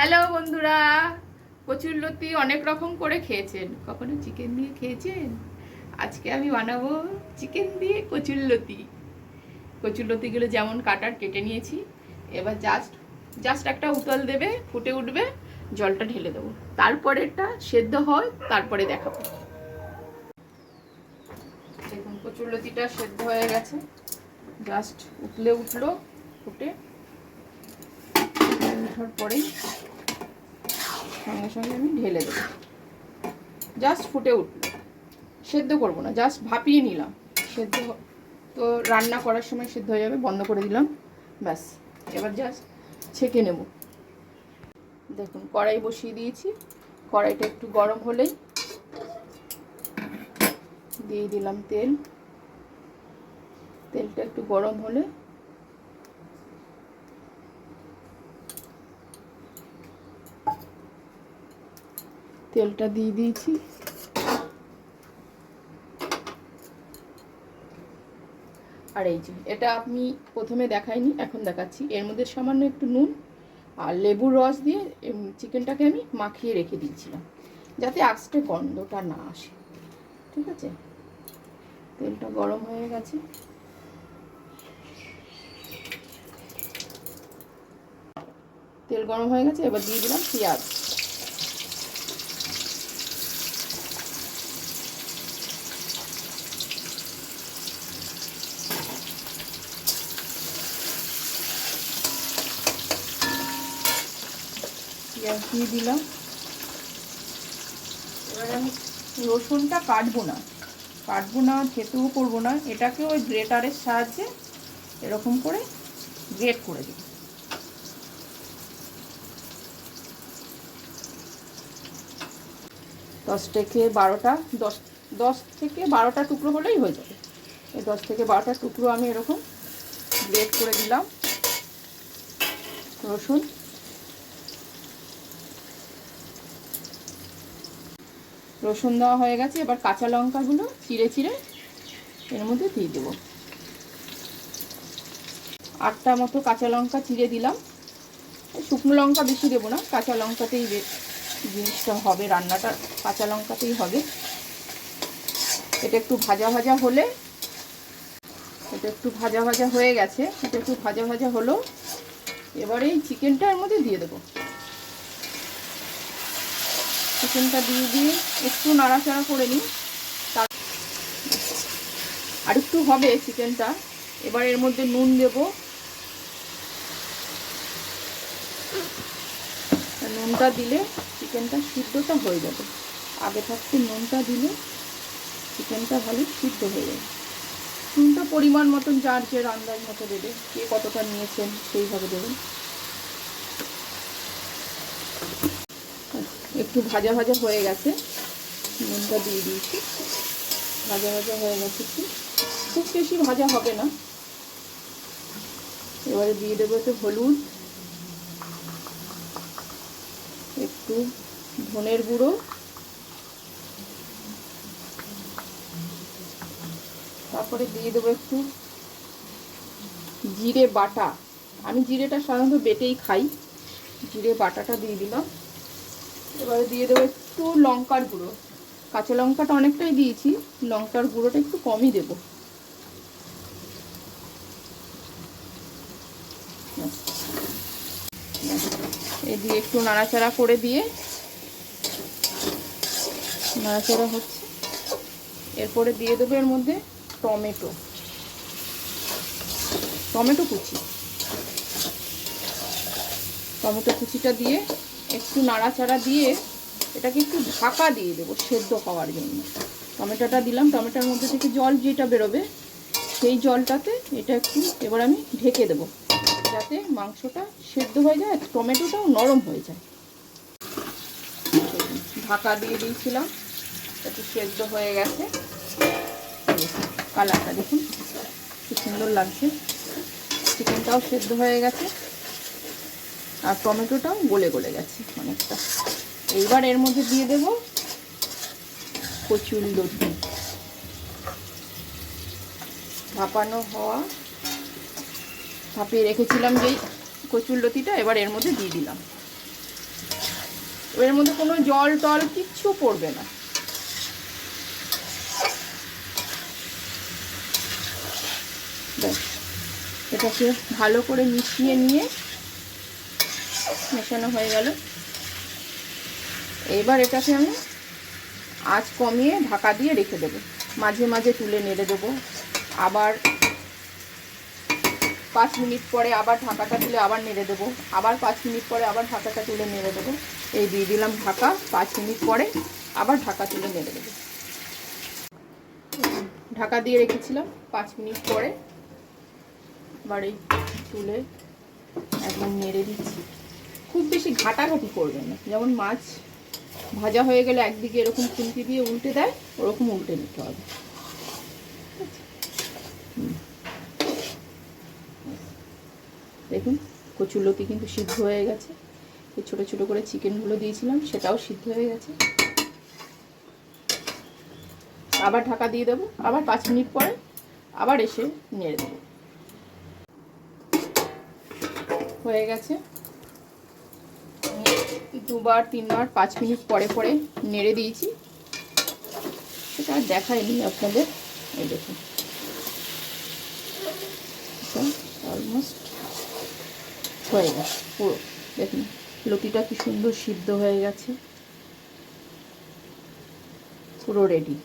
Hello বন্ধুরা, কচুরলতি অনেক রকম করে খেয়েছেন, কখনো চিকেন দিয়ে খেয়েছেন? আজকে আমি বানাবো চিকেন দিয়ে কচুরলতি। কচুরলতিগুলো যেমন কাটার কেটে নিয়েছি। এবার জাস্ট একটা উতল দেবে, ফুটে উঠবে, জলটা ঢেলে দেবো, তারপরে এটা সেদ্ধ হয়, তারপরে দেখাবো। দেখুন কচুরলতিটা সেদ্ধ হয়ে গেছে, জাস্ট উঠলো, ফুটে ওঠার পরেই সঙ্গে সঙ্গে আমি ঢেলে দেবো। জাস্ট ফুটে উঠলো, সেদ্ধ করবো না, জাস্ট ভাপিয়ে নিলাম। সেদ্ধ তো রান্না করার সময় সেদ্ধ হয়ে যাবে, বন্ধ করে দিলাম, ব্যাস। এবার জাস্ট ছেঁকে নেব। দেখুন কড়াই বসিয়ে দিয়েছি, কড়াইটা একটু গরম হলেই দিয়ে দিলাম তেল। তেলটা একটু গরম হলে তেলটা দিয়ে দিয়েছি। আর এই যে এটা আমি প্রথমে দেখাইনি, এখন দেখাচ্ছি। এর মধ্যে সামান্য একটু নুন আর লেবুর রস দিয়ে চিকেনটাকে আমি মাখিয়ে রেখে দিয়েছিলাম, যাতে আস্তে গন্ধটা না আসে। ঠিক আছে, তেলটা গরম হয়ে গেছে। তেল গরম হয়ে গেছে, এবার দিয়ে দিলাম পেঁয়াজ। পেঁয়াজ দিয়ে দিলাম। এবার আমি রসুনটা কাটবো না, থেঁতেও করবো না, এটাকে ওই গ্রেটারের সাহায্যে এরকম করে গ্রেট করে দেব। 10 থেকে 12টা টুকরো হলেই হয়ে যাবে। এই 10 থেকে 12টা টুকরো আমি এরকম গ্রেট করে দিলাম রসুন দেওয়া হয়ে গেছে। এবার কাঁচা লঙ্কাগুলো চিড়ে এর মধ্যে দিয়ে দেবো। 8টা মতো কাঁচা লঙ্কা চিড়ে দিলাম। শুকনো লঙ্কা বেশি দেবো না, কাঁচা লঙ্কাতেই জিনিসটা হবে, রান্নাটা কাঁচা লঙ্কাতেই হবে। এটা একটু ভাজা হয়ে গেছে, এটা একটু ভাজা হলো। এবারে এই চিকেনটা এর মধ্যে দিয়ে দেবো। চিকেনটা দিয়ে একটু নাড়াচাড়া করে নিই, আর একটু হবে চিকেনটা। এবার এর মধ্যে নুন দেব, নুনটা দিলে চিকেনটা সিদ্ধটা হয়ে যাবে। আগে থাকতে নুনটা দিলে চিকেনটা ভালো সিদ্ধ হয়ে যাবে। নুনটা পরিমাণ মতন, যার যে আন্দাজ মতো দেবে, কে কতটা নিয়েছেন সেইভাবে দেবেন। একটু ভাজা হয়ে গেছে, নুনটা দিয়ে দিয়েছি। ভাজা হয়ে গেছে, খুব বেশি ভাজা হবে না। এবারে দিয়ে দেবো একটু হলুদ, একটু ধনের গুঁড়ো, তারপরে দিয়ে দেবো একটু জিরে বাটা। আমি জিরেটা সাধারণত বেটেই খাই, জিরে বাটাটা দিয়ে দিলাম। এবারে দিয়ে দেবো একটু লঙ্কার গুঁড়ো। কাঁচা লঙ্কাটা অনেকটাই দিয়েছি, লঙ্কার গুঁড়োটা একটু কমই দেবো। এই দিয়ে একটু নাড়াচাড়া করে দিয়ে, নাড়াচাড়া হচ্ছে। এরপরে দিয়ে দেবো এর মধ্যে টমেটো কুচিটা দিয়ে একটু নাড়াচাড়া দিয়ে এটাকে একটু ঢাকা দিয়ে দেবো সেদ্ধ হওয়ার জন্য। টমেটোটা দিলাম, টমেটোর মধ্যে থেকে জল যেটা বেরোবে সেই জলটাতে এটা একটু এবার আমি ঢেকে দেবো, যাতে মাংসটা সেদ্ধ হয়ে যায়, টমেটোটাও নরম হয়ে যায়। ঢাকা দিয়ে দিয়েছিলাম, একটু সেদ্ধ হয়ে গেছে। কালারটা দেখুন কি সুন্দর লাগছে। চিকেনটাও সেদ্ধ হয়ে গেছে আর টমেটোটাও গলে গেছে অনেকটা। এইবার এর মধ্যে দিয়ে দেব কচুরলতি, ভাপিয়ে রেখেছিলাম যেই কচুরলতিটা, এবার এর মধ্যে দিয়ে দিলাম। এর মধ্যে কোনো জল টল কিচ্ছু পড়বে না। এটাকে ভালো করে মিশিয়ে নিয়ে মেশানো হয়ে গেল। এবার এটাকে আমি আঁচ কমিয়ে ঢাকা দিয়ে রেখে দেবো। মাঝে মাঝে তুলে নেড়ে দেবো। আবার 5 মিনিট পরে আবার ঢাকাটা তুলে আবার নেড়ে দেবো। আবার 5 মিনিট পরে আবার ঢাকাটা তুলে নেড়ে দেবো। এই দিয়ে দিলাম ঢাকা। 5 মিনিট পরে আবার ঢাকা তুলে নেড়ে দেবো। ঢাকা দিয়ে রেখেছিলাম 5 মিনিট পরে আবার এই তুলে একদম নেড়ে দিচ্ছি। খুব বেশি ঘাটাঘাটি করবেন না, যেমন মাছ ভাজা হয়ে গেলে একদিকে এরকম খুন্তি দিয়ে উল্টে দেয়, ওরকম উল্টে নিতে হবে। দেখুন কচুরলতি কিন্তু সিদ্ধ হয়ে গেছে। এই ছোটো ছোটো করে চিকেনগুলো দিয়েছিলাম সেটাও সিদ্ধ হয়ে গেছে। আবার ঢাকা দিয়ে দেবো। আবার 5 মিনিট পরে আবার এসে নেড়ে দেবো। হয়ে গেছে। 2বার 3বার 5 মিনিট পরে পরে নেড়ে দিয়েছি। সেটা আর দেখায়নি আপনাদের। এই দেখুন অলমোস্ট হয়ে গেছে পুরো। দেখুন লতিটা কি সুন্দর সিদ্ধ হয়ে গেছে, পুরো রেডি।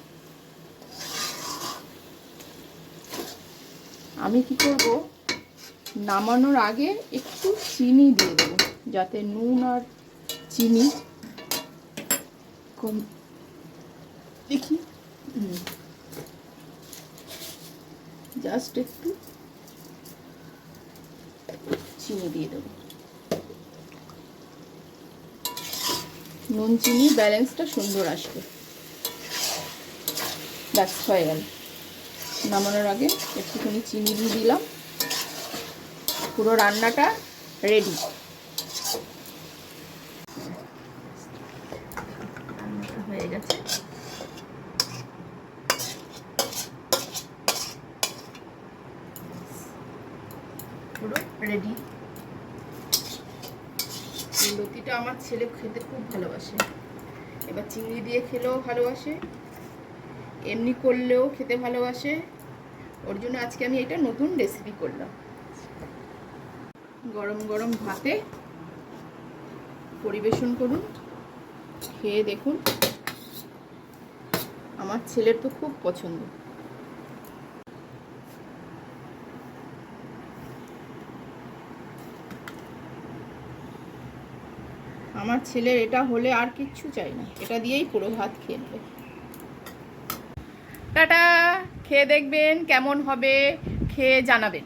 আমি কি করব, নামানোর আগে একটু চিনি দিয়ে দেবো, যাতে নুন আর চিনি কম। দেখি জাস্ট একটু চিনি দিয়ে দেবো। নুন চিনি ব্যালেন্সটা সুন্দর আসবে। ব্যাস হয়ে গেল। নামানোর আগে একটুখানি চিনি দিয়ে দিলাম। পুরো রান্নাটা রেডি। রান্নাটা হয়ে গেছে। পুরো রেডি। লতিটা আমার ছেলে খেতে খুব ভালোবাসে। এবার চিংড়ি দিয়ে খেলেও ভালোবাসে, এমনি করলেও খেতে ভালোবাসে। ওর জন্য আজকে আমি এটা নতুন রেসিপি করলাম। গরম গরম ভাতে পরিবেশন করুন, খেয়ে দেখুন। আমার ছেলের তো খুব পছন্দ। আমার ছেলের এটা হলে আর কিচ্ছু চাই না, এটা দিয়েই পুরো ভাত খেয়ে নেবে। টাটা। খেয়ে দেখবেন কেমন হবে, খেয়ে জানাবেন।